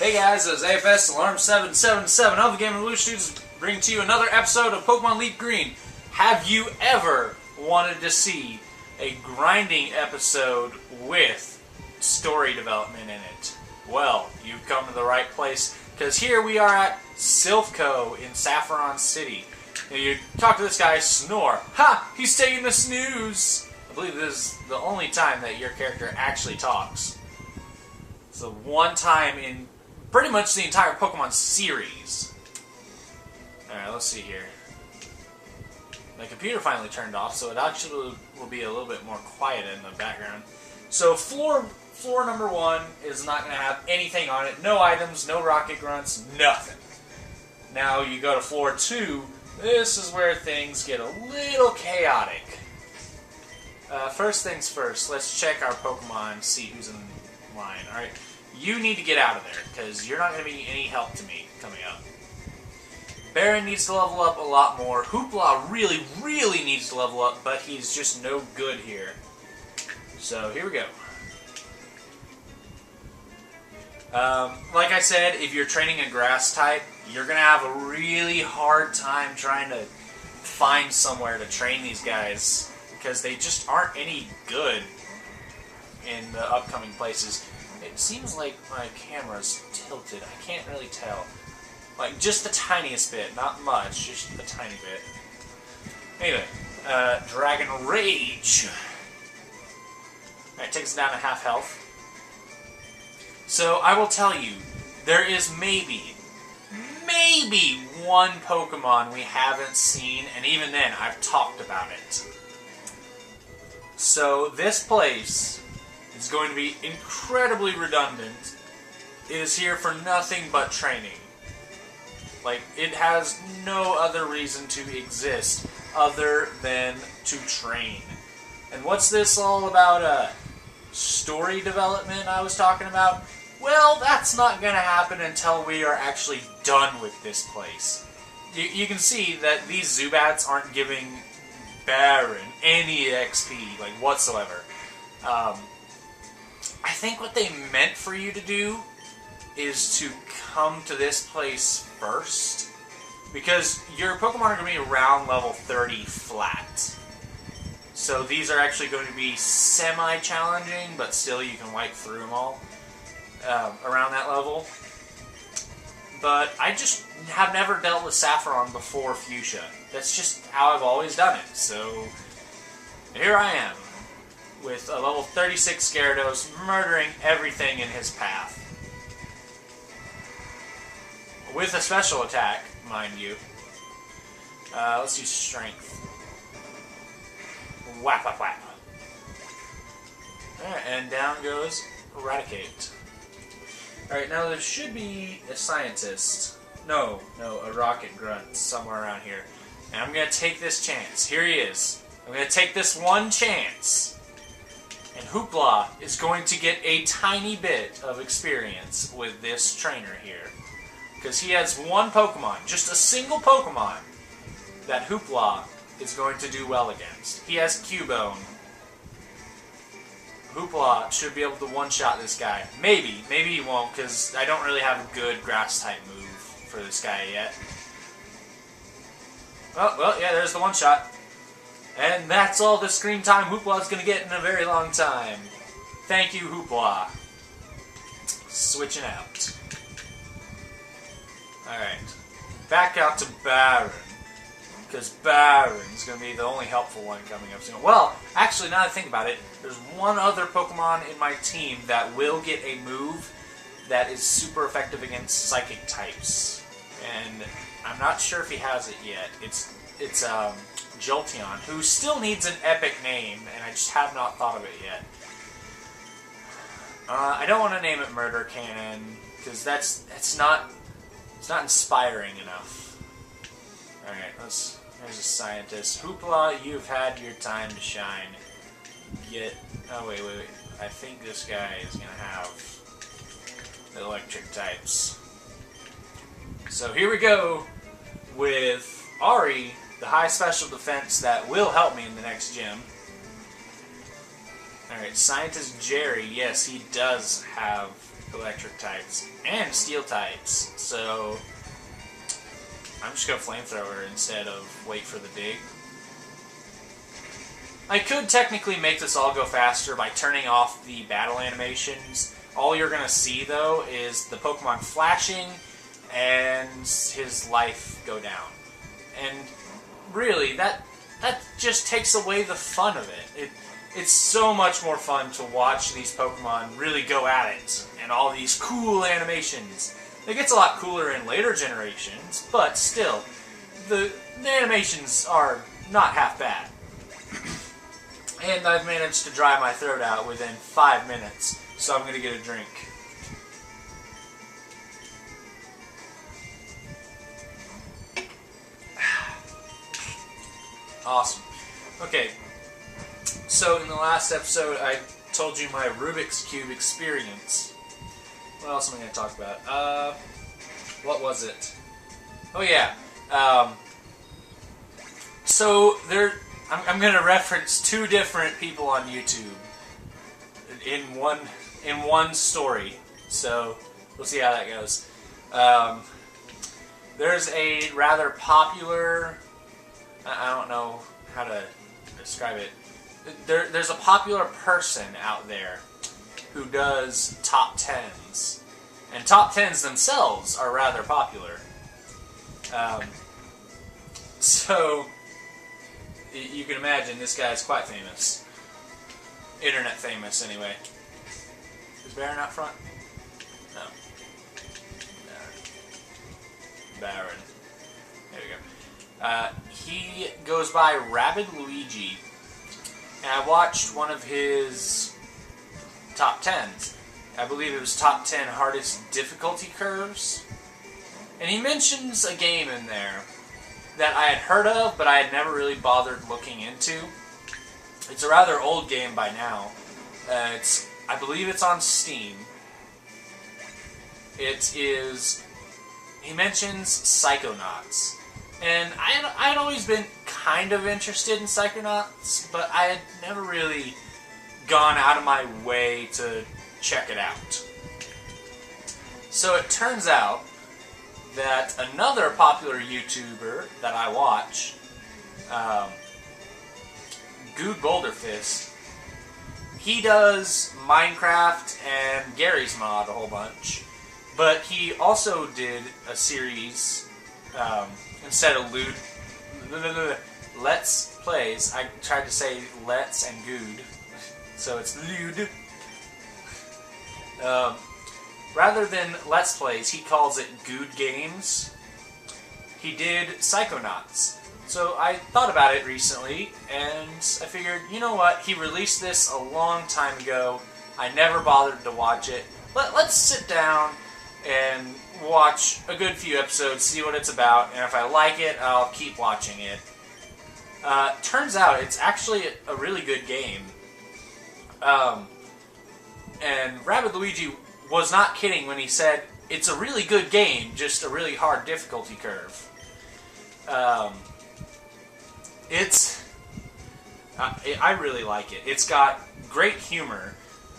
Hey guys, it's AFS Alarm 777 of the Game Evolution Studios bringing to you another episode of Pokemon Leaf Green. Have you ever wanted to see a grinding episode with story development in it? Well, you've come to the right place, because here we are at Silph in Saffron City. And you talk to this guy, Snore. Ha! He's taking the snooze! I believe this is the only time that your character actually talks. It's the one time in pretty much the entire Pokemon series. Alright, let's see here. My computer finally turned off, so it actually will be a little bit more quiet in the background. So floor number 1 is not going to have anything on it. No items, no rocket grunts, nothing. Now you go to floor 2, this is where things get a little chaotic. First things first, let's check our Pokemon, see who's in line. Alright, you need to get out of there, because you're not going to be any help to me coming up. Baron needs to level up a lot more. Hoopla really needs to level up, but he's just no good here. So, here we go. Like I said, if you're training a grass type, you're going to have a really hard time trying to find somewhere to train these guys, because they just aren't any good in the upcoming places. It seems like my camera's tilted. I can't really tell. Like, just the tiniest bit. Not much, just a tiny bit. Anyway, Dragon Rage. Alright, takes us down to half health. So, I will tell you, there is maybe one Pokemon we haven't seen, and even then, I've talked about it. So, this place is going to be incredibly redundant. It is here for nothing but training. Like, it has no other reason to exist other than to train. And what's this all about, story development I was talking about? Well, that's not going to happen until we are actually done with this place. You can see that these Zubats aren't giving Baron any XP, like, whatsoever. I think what they meant for you to do is to come to this place first, because your Pokemon are going to be around level 30 flat. So these are actually going to be semi-challenging, but still you can wipe through them all around that level. But I just have never dealt with Saffron before Fuchsia. That's just how I've always done it. So here I am, with a level 36 Gyarados, murdering everything in his path. With a special attack, mind you. Let's use Strength. Whap, whap, whap. Alright, and down goes Eradicate. Alright, now there should be a Scientist. No, a Rocket Grunt somewhere around here. And I'm going to take this chance. Here he is. I'm going to take this one chance. And Hoopla is going to get a tiny bit of experience with this trainer here. Because he has one Pokemon, just a single Pokemon, that Hoopla is going to do well against. He has Cubone. Hoopla should be able to one-shot this guy. Maybe he won't, because I don't really have a good Grass-type move for this guy yet. Oh, well, yeah, there's the one-shot. And that's all the screen time Hoopla's going to get in a very long time. Thank you, Hoopla. Switching out. Alright. Back out to Baron. Because Baron's going to be the only helpful one coming up soon. Well, actually, now that I think about it, there's one other Pokemon in my team that will get a move that is super effective against Psychic types. And I'm not sure if he has it yet. It's Jolteon, who still needs an epic name, and I just have not thought of it yet. I don't want to name it Murder Cannon, because it's not inspiring enough. Alright, there's a Scientist. Hoopla, you've had your time to shine. Oh, wait. I think this guy is going to have the electric types. So here we go with Ari, the high special defense that will help me in the next gym. Alright, Scientist Jerry, yes, he does have electric types and steel types. So I'm just going to flamethrower instead of wait for the dig. I could technically make this all go faster by turning off the battle animations. All you're going to see, though, is the Pokemon flashing and his life go down. And really, that just takes away the fun of it. It's so much more fun to watch these Pokemon really go at it, and all these cool animations. It gets a lot cooler in later generations, but still, the animations are not half bad. And I've managed to dry my throat out within 5 minutes, so I'm going to get a drink. Awesome. Okay, so in the last episode I told you my Rubik's Cube experience. What else am I going to talk about? What was it? Oh yeah. So I'm going to reference 2 different people on YouTube in one story. So we'll see how that goes. There's a rather popular, I don't know how to describe it. There's a popular person out there who does top 10s. And top 10s themselves are rather popular. So you can imagine this guy's quite famous. Internet famous, anyway. Is Baron out front? No. Baron. There we go. He goes by Rabid Luigi. And I watched one of his top 10s. I believe it was top 10 hardest difficulty curves. And he mentions a game in there that I had heard of, but I had never really bothered looking into. It's a rather old game by now. I believe it's on Steam. It is... He mentions Psychonauts. And I had always been kind of interested in Psychonauts, but I had never really gone out of my way to check it out. So it turns out that another popular YouTuber that I watch, Good Boulderfist, he does Minecraft and Gary's Mod a whole bunch, but he also did a series, instead of Let's Plays, I tried to say Let's and Good, so it's Lude. Rather than Let's Plays, he calls it Good Games. He did Psychonauts. So I thought about it recently, and I figured, you know what, he released this a long time ago. I never bothered to watch it. Let's sit down and watch a good few episodes, see what it's about, and if I like it, I'll keep watching it. Turns out it's actually a really good game. And Rabid Luigi was not kidding when he said it's a really good game, just a really hard difficulty curve. I really like it. It's got great humor.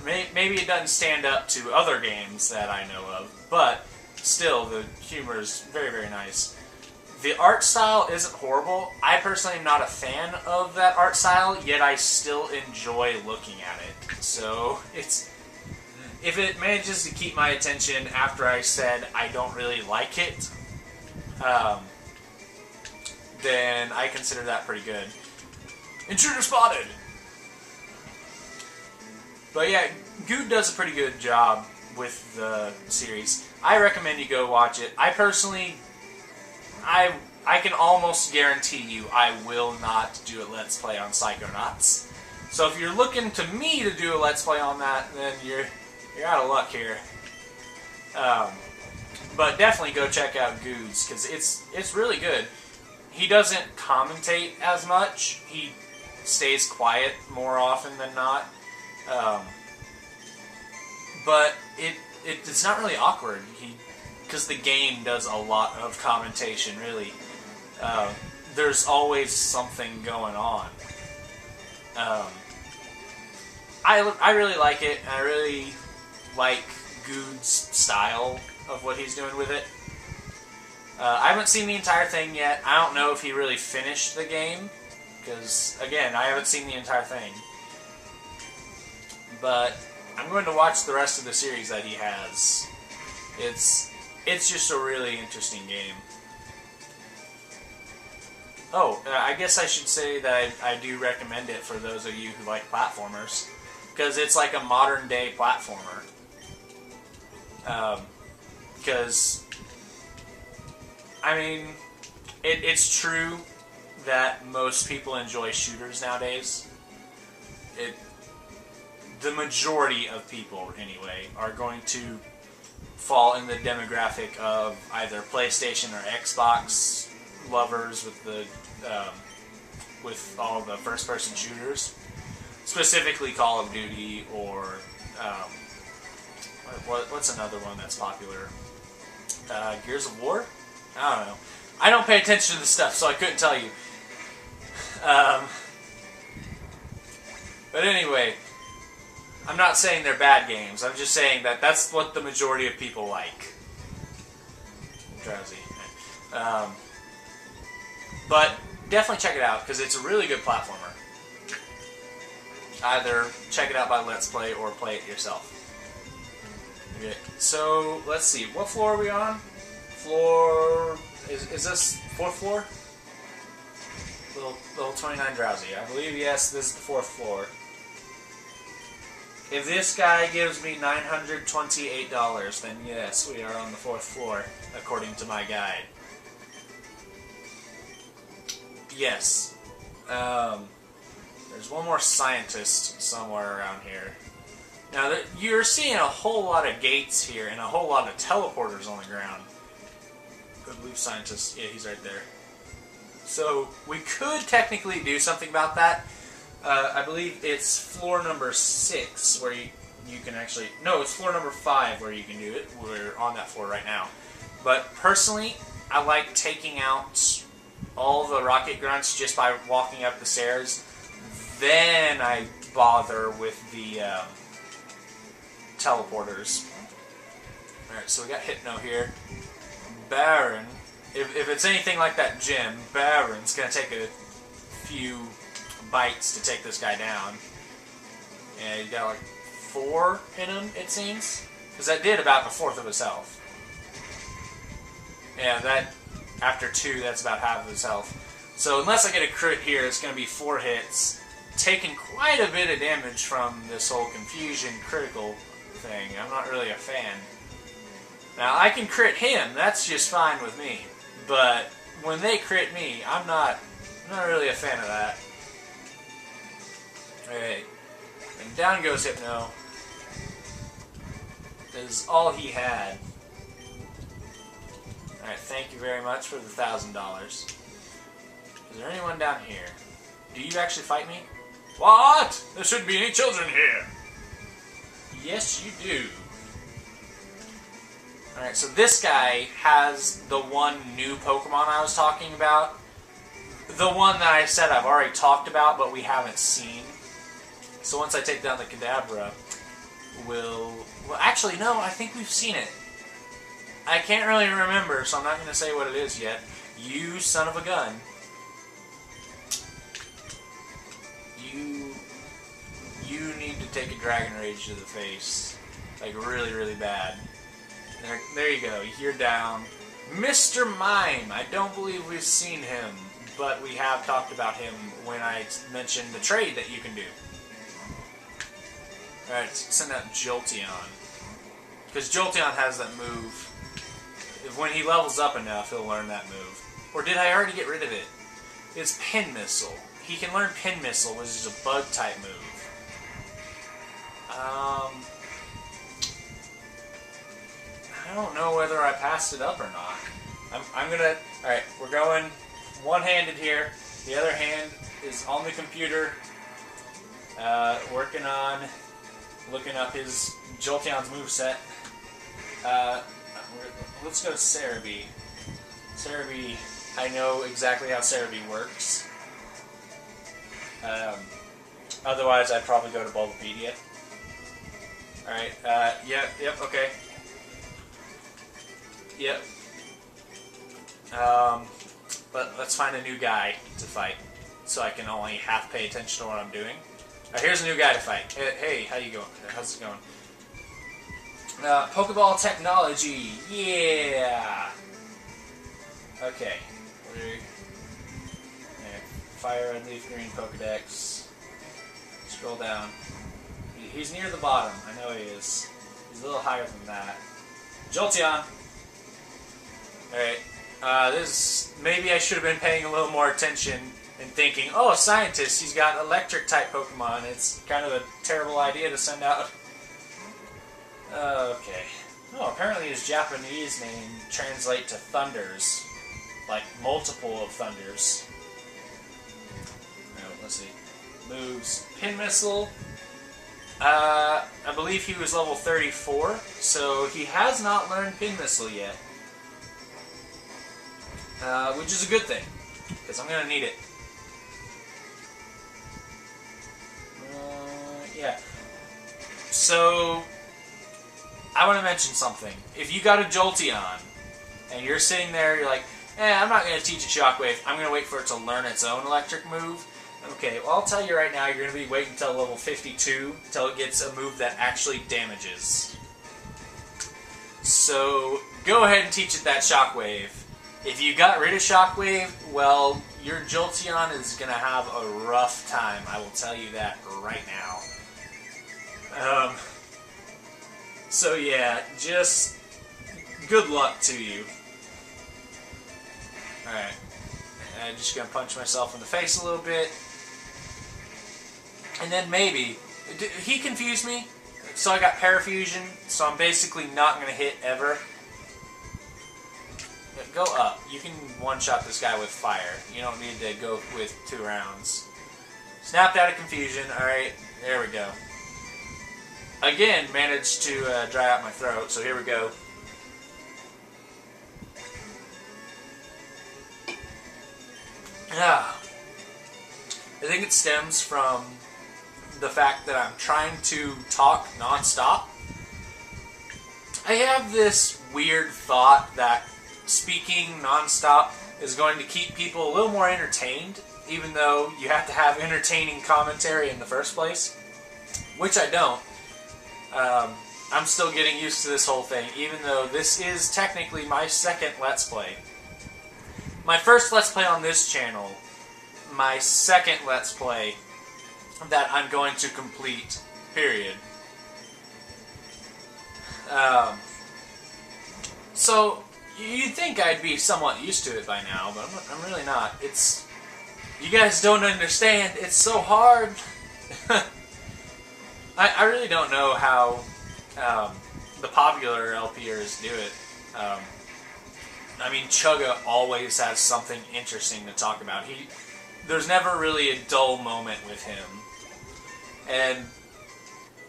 Maybe it doesn't stand up to other games that I know of, but still, the humor is very, very nice. The art style isn't horrible. I personally am not a fan of that art style, yet I still enjoy looking at it. So, if it manages to keep my attention after I said I don't really like it, then I consider that pretty good. Intruder spotted! But yeah, Good does a pretty good job with the series. I recommend you go watch it. I personally, I can almost guarantee you I will not do a Let's Play on Psychonauts. So if you're looking to me to do a Let's Play on that, then you're out of luck here. But definitely go check out Good's, because it's really good. He doesn't commentate as much. He stays quiet more often than not. But it's not really awkward. Because the game does a lot of commentation, really. There's always something going on. I really like it, and I really like Good's style of what he's doing with it. I haven't seen the entire thing yet. I don't know if he really finished the game, because, again, I haven't seen the entire thing. But I'm going to watch the rest of the series that he has. It's just a really interesting game. Oh, I guess I should say that I do recommend it for those of you who like platformers, because it's like a modern day platformer. Because, I mean, it's true that most people enjoy shooters nowadays. The majority of people, anyway, are going to fall in the demographic of either PlayStation or Xbox lovers with all the first-person shooters, specifically Call of Duty or what's another one that's popular? Gears of War? I don't know. I don't pay attention to this stuff, so I couldn't tell you. But anyway, I'm not saying they're bad games. I'm just saying that that's what the majority of people like. I'm drowsy. But definitely check it out, because it's a really good platformer. Either check it out by Let's Play or play it yourself. Okay, so let's see. What floor are we on? Floor... Is this 4th floor? Little 29 drowsy. I believe, yes, this is the 4th floor. If this guy gives me $928, then yes, we are on the 4th floor, according to my guide. Yes. There's one more scientist somewhere around here. Now, you're seeing a whole lot of gates here and a whole lot of teleporters on the ground. I believe scientist. Yeah, he's right there. So, we could technically do something about that. I believe it's floor number 6 where you can actually... No, it's floor number 5 where you can do it. We're on that floor right now. But personally, I like taking out all the rocket grunts just by walking up the stairs. Then I bother with the teleporters. Alright, so we got Hypno here. Baron, if it's anything like that gym, Baron's going to take a few bites to take this guy down. And he's got like 4 in him, it seems. Because that did about 1/4 of his health. Yeah, that, after 2, that's about half of his health. So unless I get a crit here, it's going to be 4 hits. Taking quite a bit of damage from this whole confusion critical thing. I'm not really a fan. Now, I can crit him, that's just fine with me. But when they crit me, I'm not really a fan of that. Alright. And down goes Hypno. That is all he had. Alright, thank you very much for the $1,000. Is there anyone down here? Do you actually fight me? What? There shouldn't be any children here. Yes, you do. Alright, so this guy has the one new Pokemon I was talking about. The one that I said I've already talked about, but we haven't seen. So once I take down the Kadabra, well, actually, no, I think we've seen it. I can't really remember, so I'm not going to say what it is yet. You son of a gun. You need to take a Dragon Rage to the face. Like, really, really bad. There you go. You're down. Mr. Mime. I don't believe we've seen him, but we have talked about him when I mentioned the trade that you can do. Alright, let's send out Jolteon. Because Jolteon has that move. When he levels up enough, he'll learn that move. Or did I already get rid of it? It's Pin Missile. He can learn Pin Missile, which is a bug-type move. I don't know whether I passed it up or not. I'm gonna... Alright, we're going one-handed here. The other hand is on the computer, working on looking up his Jolteon's moveset. Let's go to Cerebi. Cerebi, I know exactly how Cerebi works. Otherwise, I'd probably go to Bulbapedia. Alright, yep, okay. Yep. But let's find a new guy to fight, so I can only half pay attention to what I'm doing. Alright, here's a new guy to fight. Hey, how you going? How's it going? Pokeball technology, yeah! Okay. Fire, red, leaf, green, Pokedex. Scroll down. He's near the bottom. I know he is. He's a little higher than that. Jolteon! Alright. Maybe I should have been paying a little more attention and thinking, oh, a scientist, he's got electric-type Pokemon. It's kind of a terrible idea to send out. Okay. Oh, apparently his Japanese name translates to thunders. Like, multiple of thunders. Let's see. Moves. Pin Missile. I believe he was level 34, so he has not learned Pin Missile yet. Which is a good thing, because I'm going to need it. Yeah. So, I want to mention something. If you got a Jolteon, and you're sitting there, you're like, I'm not going to teach it Shockwave, I'm going to wait for it to learn its own electric move. Okay, well, I'll tell you right now, you're going to be waiting until level 52, until it gets a move that actually damages. So, go ahead and teach it that Shockwave. If you got rid of Shockwave, well, your Jolteon is going to have a rough time, I will tell you that right now. So yeah, just good luck to you. Alright, I'm just going to punch myself in the face a little bit. And then maybe, he confused me, so I got Parafusion, so I'm basically not going to hit ever. Go up. You can one-shot this guy with fire. You don't need to go with 2 rounds. Snapped out of confusion. Alright, there we go. Again, managed to dry out my throat, so here we go. I think it stems from the fact that I'm trying to talk non-stop. I have this weird thought that speaking non-stop is going to keep people a little more entertained, even though you have to have entertaining commentary in the first place, which I don't. I'm still getting used to this whole thing, even though this is technically my second Let's Play. My first Let's Play on this channel, my second Let's Play that I'm going to complete, period. So, you'd think I'd be somewhat used to it by now, but I'm really not. You guys don't understand, it's so hard. I really don't know how the popular LPers do it. I mean, Chugga always has something interesting to talk about. There's never really a dull moment with him. And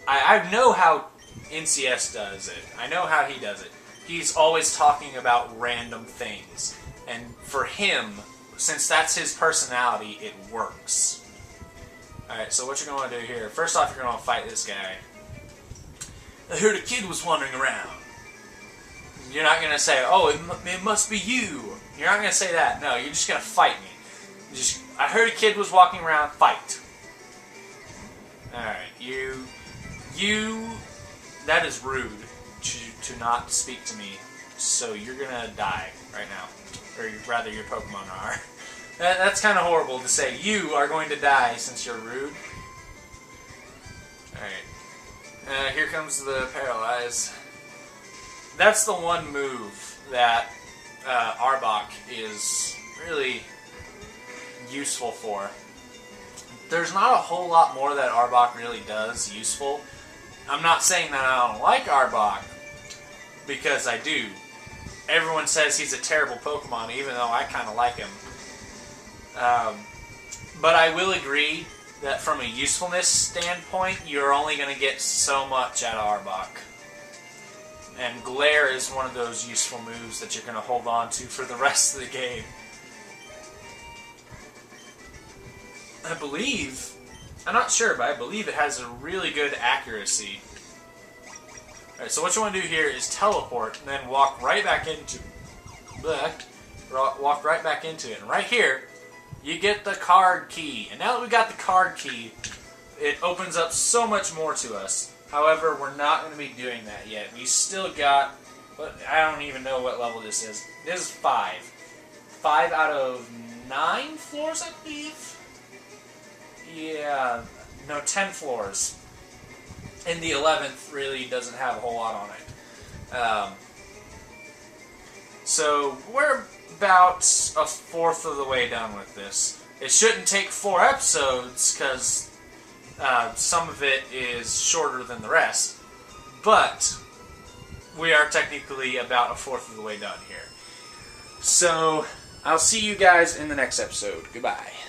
I know how NCS does it. I know how he does it. He's always talking about random things. And for him, since that's his personality, it works. Alright, so what you're going to do here, first off, you're going to fight this guy. I heard a kid was wandering around. You're not going to say, oh, it must be you. You're not going to say that. No, you're just going to fight me. I heard a kid was walking around, fight. Alright, that is rude to not speak to me, so you're going to die right now. Or rather, your Pokemon are. That's kind of horrible to say. You are going to die since you're rude. Alright. Here comes the Paralyze. That's the one move that Arbok is really useful for. There's not a whole lot more that Arbok really does useful. I'm not saying that I don't like Arbok, because I do. Everyone says he's a terrible Pokemon, even though I kind of like him. But I will agree that from a usefulness standpoint, you're only going to get so much out of Arbok. And Glare is one of those useful moves that you're going to hold on to for the rest of the game. I believe, I'm not sure, but I believe it has a really good accuracy. Alright, so what you want to do here is teleport and then walk right back into it. And right here, you get the card key. And now that we got the card key, it opens up so much more to us. However, we're not going to be doing that yet. We still got, I don't even know what level this is. This is 5. 5 out of 9 floors, I believe? Yeah, no, 10 floors. And the 11th really doesn't have a whole lot on it. So we're about a fourth of the way done with this. It shouldn't take 4 episodes because some of it is shorter than the rest, but we are technically about a fourth of the way done here. So I'll see you guys in the next episode. Goodbye.